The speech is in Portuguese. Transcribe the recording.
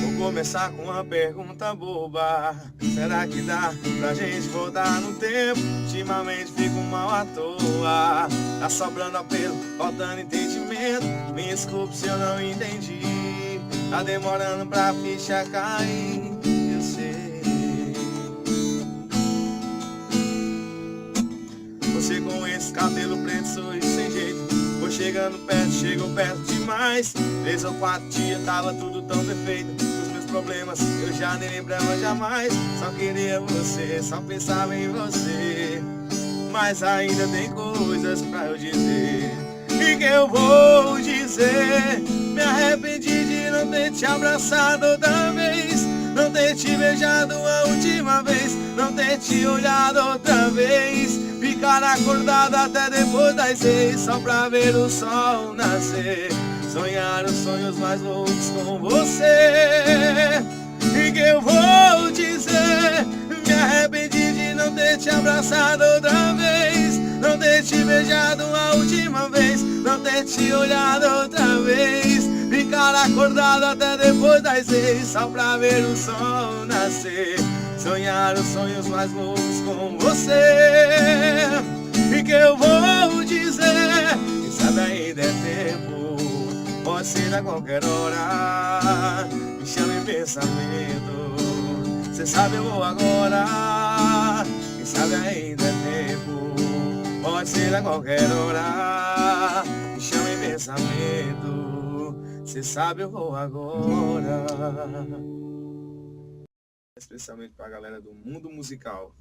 Vou começar com uma pergunta boba. Será que dá pra gente voltar no tempo? Ultimamente fico mal à toa. Tá sobrando apelo, faltando entendimento. Me desculpe se eu não entendi. Tá demorando pra ficha cair, eu sei. Você com esse cabelo preto, sorriso sem jeito. Vou chegando perto, chegou perto demais. 3 ou 4 dias tava tudo tão perfeito. Problemas eu já nem lembrava jamais. Só queria você, só pensava em você. Mas ainda tem coisas pra eu dizer. E que eu vou dizer? Me arrependi de não ter te abraçado outra vez, não ter te beijado a última vez, não ter te olhado outra vez. Ficar acordado até depois das 6 só pra ver o sol nascer. Sonhar os sonhos mais loucos com você. E que eu vou dizer? Me arrependi de não ter te abraçado outra vez, não ter te beijado a última vez, não ter te olhado outra vez. Ficar acordado até depois das 6 só pra ver o sol nascer. Sonhar os sonhos mais loucos com você. E que eu vou dizer? Quem sabe ainda é tempo, pode ser a qualquer hora. Me chama em pensamento, cê sabe eu vou agora. Quem sabe ainda é tempo, pode ser a qualquer hora. Me chama em pensamento, cê sabe eu vou agora. Especialmente pra galera do mundo musical.